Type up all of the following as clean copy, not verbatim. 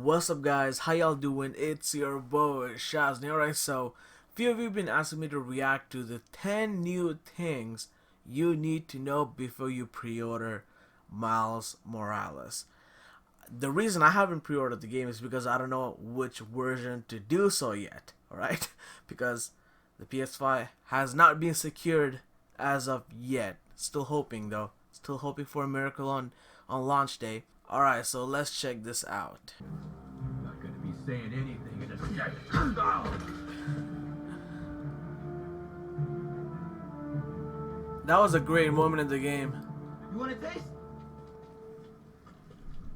What's up, guys? How y'all doing? It's your boy Shaz. Alright, so few of you have been asking me to react to the 10 new things you need to know before you pre-order Miles Morales. The reason I haven't pre-ordered the game is because I don't know which version to do so yet. Alright, because the PS5 has not been secured as of yet. Still hoping though. Still hoping for a miracle on launch day. Alright, so let's check this out. I'm not gonna be saying anything in a second. That was a great moment in the game. You want a taste?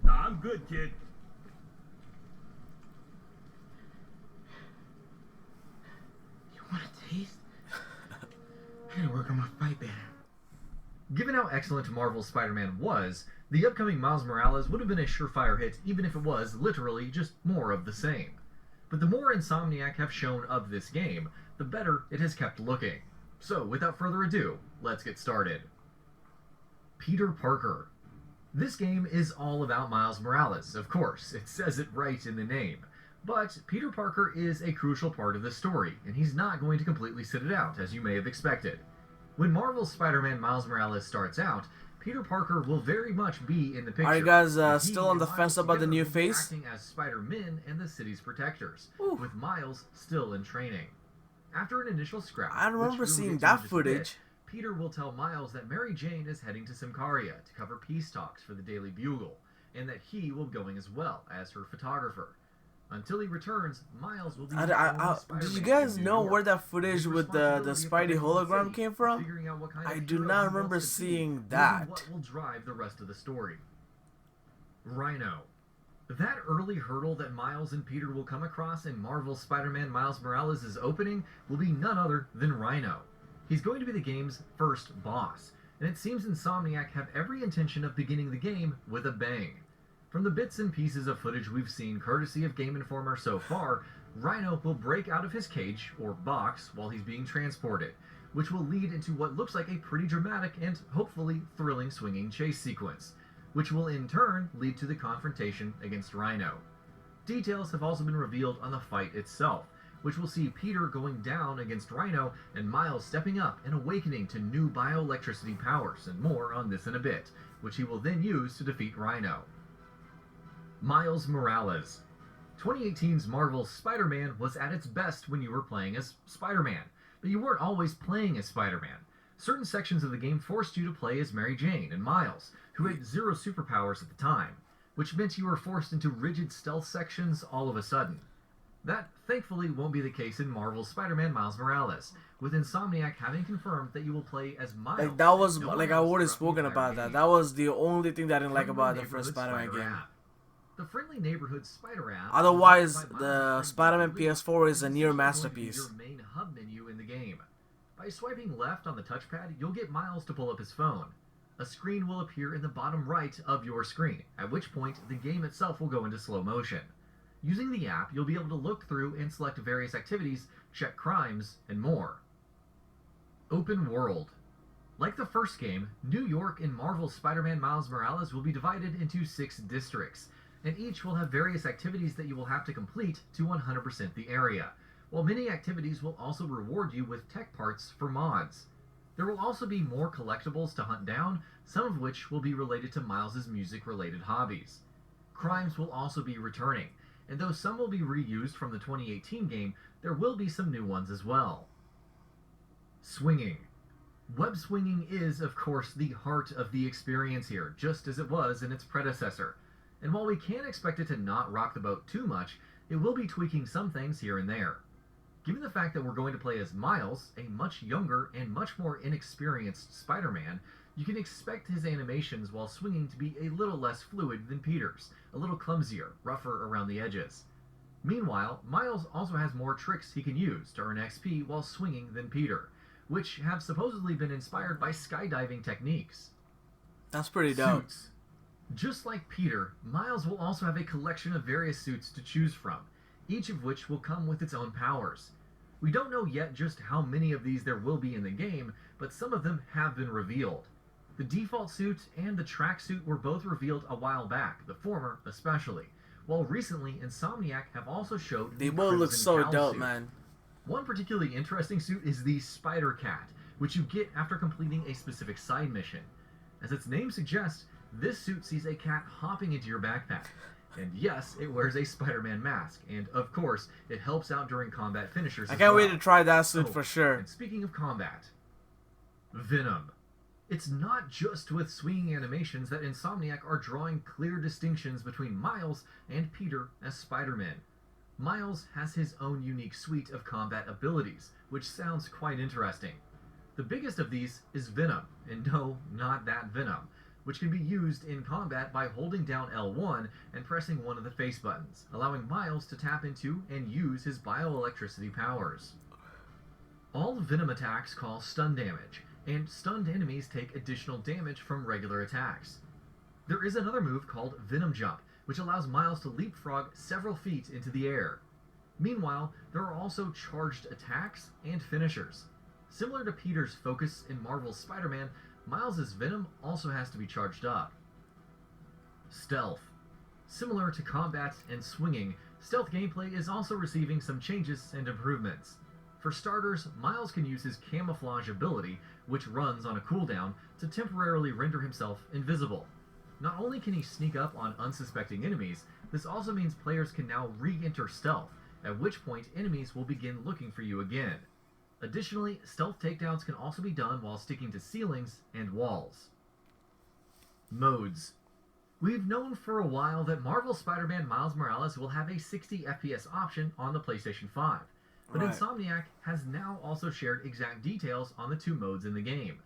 Nah, I'm good, kid. You want a taste? I gotta work on my fight better. Given how excellent Marvel's Spider-Man was, the upcoming Miles Morales would have been a surefire hit even if it was literally just more of the same. But the more Insomniac have shown of this game, the better it has kept looking. So without further ado, let's get started. Peter Parker. This game is all about Miles Morales, of course, it says it right in the name. But Peter Parker is a crucial part of the story, and he's not going to completely sit it out, as you may have expected. When Marvel's Spider-Man Miles Morales starts out, Peter Parker will very much be in the picture. Are you guys still on the fence about the new face? Acting as Spider-Man and the city's protectors, Ooh. with Miles still in training. After an initial scrap, I remember which seeing we'll that get to in just a bit, footage. Peter will tell Miles that Mary Jane is heading to Symkaria to cover peace talks for the Daily Bugle, and that he will be going as well as her photographer. Until he returns, Miles will be Did you guys know where that footage with the Spidey hologram came from? I do not remember seeing that. What will drive the rest of the story? Rhino. That early hurdle that Miles and Peter will come across in Marvel's Spider-Man Miles Morales' opening will be none other than Rhino. He's going to be the game's first boss, and it seems Insomniac have every intention of beginning the game with a bang. From the bits and pieces of footage we've seen courtesy of Game Informer so far, Rhino will break out of his cage, or box, while he's being transported, which will lead into what looks like a pretty dramatic and hopefully thrilling swinging chase sequence, which will in turn lead to the confrontation against Rhino. Details have also been revealed on the fight itself, which will see Peter going down against Rhino and Miles stepping up and awakening to new bioelectricity powers, and more on this in a bit, which he will then use to defeat Rhino. Miles Morales. 2018's Marvel's Spider-Man was at its best when you were playing as Spider-Man, but you weren't always playing as Spider-Man. Certain sections of the game forced you to play as Mary Jane and Miles, who had zero superpowers at the time, which meant you were forced into rigid stealth sections all of a sudden. That, thankfully, won't be the case in Marvel's Spider-Man Miles Morales, with Insomniac having confirmed that you will play as Miles. Like that was like I would have spoken about that. That was the only thing that I didn't like about the first Spider-Man game. The friendly neighborhood Spider app. Otherwise, the Spider-Man PS4 is a near masterpiece. Your main hub menu in the game. By swiping left on the touchpad, you'll get Miles to pull up his phone. A screen will appear in the bottom right of your screen, at which point the game itself will go into slow motion. Using the app, you'll be able to look through and select various activities, check crimes, and more. Open World. Like the first game, New York in Marvel's Spider-Man Miles Morales will be divided into 6 districts, and each will have various activities that you will have to complete to 100% the area, while many activities will also reward you with tech parts for mods. There will also be more collectibles to hunt down, some of which will be related to Miles' music-related hobbies. Crimes will also be returning, and though some will be reused from the 2018 game, there will be some new ones as well. Swinging. Web swinging is, of course, the heart of the experience here, just as it was in its predecessor. And while we can't expect it to not rock the boat too much, it will be tweaking some things here and there. Given the fact that we're going to play as Miles, a much younger and much more inexperienced Spider-Man, you can expect his animations while swinging to be a little less fluid than Peter's, a little clumsier, rougher around the edges. Meanwhile, Miles also has more tricks he can use to earn XP while swinging than Peter, which have supposedly been inspired by skydiving techniques. That's pretty dope. Suits. Just like Peter, Miles will also have a collection of various suits to choose from, each of which will come with its own powers. We don't know yet just how many of these there will be in the game, but some of them have been revealed. The default suit and the tracksuit were both revealed a while back, the former especially, while recently Insomniac have also showed They the both look Crimson so Cowl dope, suit. man. One particularly interesting suit is the Spider Cat, which you get after completing a specific side mission. As its name suggests, this suit sees a cat hopping into your backpack. And yes, it wears a Spider-Man mask, and of course, it helps out during combat finishers I as can't well. wait to try that suit Oh, for sure. And speaking of combat, Venom. It's not just with swinging animations that Insomniac are drawing clear distinctions between Miles and Peter as Spider-Man. Miles has his own unique suite of combat abilities, which sounds quite interesting. The biggest of these is Venom, and no, not that Venom, which can be used in combat by holding down L1 and pressing one of the face buttons, allowing Miles to tap into and use his bioelectricity powers. All Venom attacks cause stun damage, and stunned enemies take additional damage from regular attacks. There is another move called Venom Jump, which allows Miles to leapfrog several feet into the air. Meanwhile, there are also charged attacks and finishers. Similar to Peter's focus in Marvel's Spider-Man, Miles' Venom also has to be charged up. Stealth. Similar to combat and swinging, stealth gameplay is also receiving some changes and improvements. For starters, Miles can use his camouflage ability, which runs on a cooldown, to temporarily render himself invisible. Not only can he sneak up on unsuspecting enemies, this also means players can now re-enter stealth, at which point enemies will begin looking for you again. Additionally, stealth takedowns can also be done while sticking to ceilings and walls. Modes. We've known for a while that Marvel Spider-Man Miles Morales will have a 60 FPS option on the PlayStation 5, but Right. Insomniac has now also shared exact details on the two modes in the game.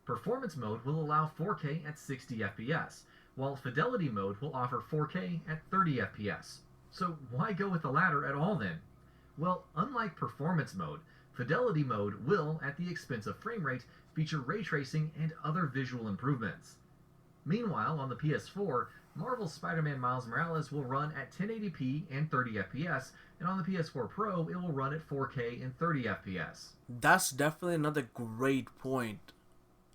Performance mode will allow 4K at 60 FPS, while Fidelity mode will offer 4K at 30 FPS. So why go with the latter at all then? Well, unlike Performance mode, Fidelity mode will, at the expense of frame rate, feature ray tracing and other visual improvements. Meanwhile, on the PS4, Marvel's Spider-Man Miles Morales will run at 1080p and 30 FPS, and on the PS4 Pro, it will run at 4K and 30 FPS. That's definitely another great point.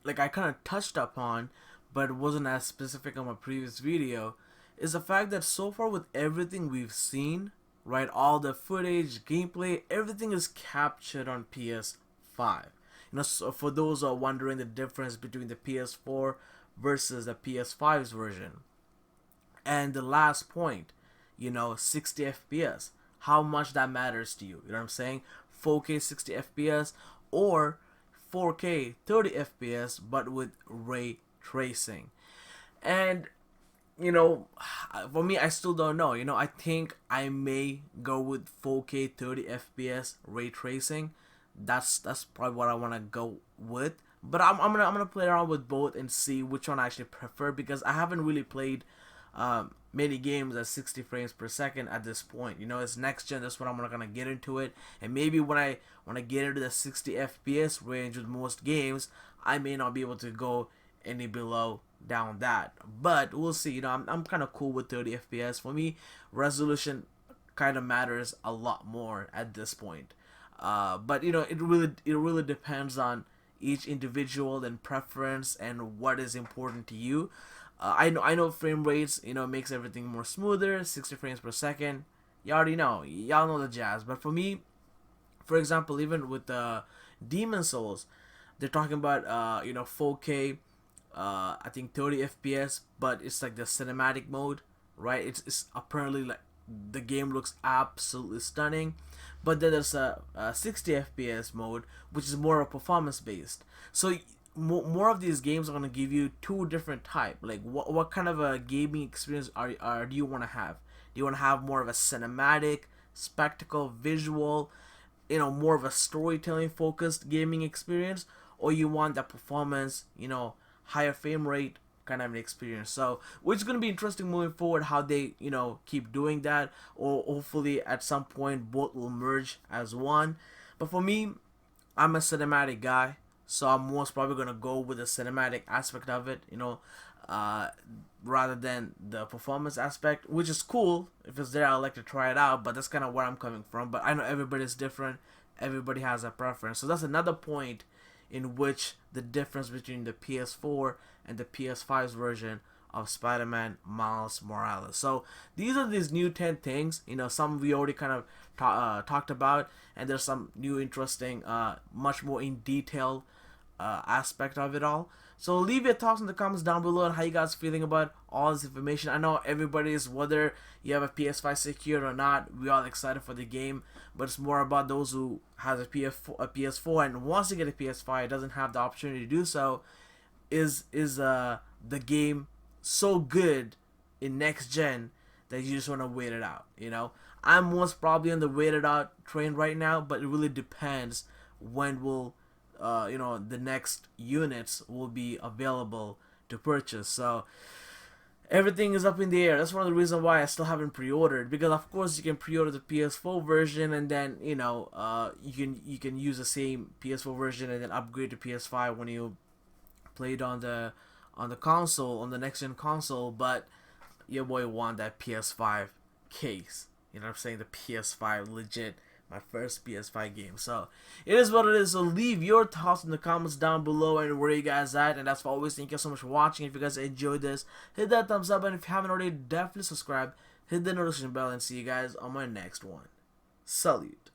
Like I kind of touched upon, but it wasn't as specific on my previous video, is the fact that so far with everything we've seen, right, all the footage, gameplay, everything is captured on PS5. You know, so for those who are wondering the difference between the PS4 versus the PS5's version. And the last point, you know, 60 FPS. How much that matters to you. You know what I'm saying? 4K 60 FPS or 4K 30 FPS but with ray tracing. And you know, for me, I still don't know. You know, I think I may go with 4K 30 FPS ray tracing. That's probably what I want to go with. But I'm gonna play around with both and see which one I actually prefer, because I haven't really played many games at 60 frames per second at this point. You know, it's next gen. That's when I'm gonna get into it. And maybe when I get into the 60 FPS range with most games, I may not be able to go any below down that. But we'll see. You know, I'm kind of cool with 30 FPS. For me, resolution kind of matters a lot more at this point. But you know, it really depends on each individual and preference and what is important to you. I know frame rates, you know, makes everything more smoother. 60 frames per second. You already know. Y'all know the jazz. But for me, for example, even with Demon Souls, they're talking about 4K. I think 30 FPS, but it's like the cinematic mode, right? It's apparently like the game looks absolutely stunning. But then there's a 60 FPS mode, which is more of performance based. So more of these games are gonna give you two different type. Like what kind of a gaming experience do you want to have? Do you want to have more of a cinematic, spectacle, visual, you know, more of a storytelling focused gaming experience, or you want that performance, you know, higher frame rate kind of an experience? So which is going to be interesting moving forward, how they, you know, keep doing that, or hopefully at some point both will merge as one. But for me, I'm a cinematic guy, so I'm most probably going to go with the cinematic aspect of it, you know, rather than the performance aspect, which is cool. If it's there, I'd like to try it out, but that's kind of where I'm coming from. But I know everybody's different, everybody has a preference. So that's another point in which the difference between the PS4 and the PS5's version of Spider-Man Miles Morales. So these are these new 10 things. You know, some we already kind of talked about, and there's some new interesting, much more in detail aspect of it all. So leave your thoughts in the comments down below on how you guys feeling about all this information. I know everybody is, whether you have a PS5 secured or not, we all excited for the game, but it's more about those who has a PS4 and wants to get a PS5, doesn't have the opportunity to do so. Is the game so good in next gen that you just want to wait it out? You know, I'm most probably on the wait it out train right now, but it really depends when will the next units will be available to purchase. So everything is up in the air. That's one of the reasons why I still haven't pre-ordered, because of course you can pre-order the PS4 version, and then you can use the same PS4 version and then upgrade to PS5 when you play it on the console, on the next gen console. But your boy want that PS5 case. You know what I'm saying? The PS5 legit. My first PS5 game. So it is what it is. So leave your thoughts in the comments down below and where you guys at. And as always, thank you so much for watching. If you guys enjoyed this, hit that thumbs up, and if you haven't already, definitely subscribe, hit the notification bell, and see you guys on my next one. Salute.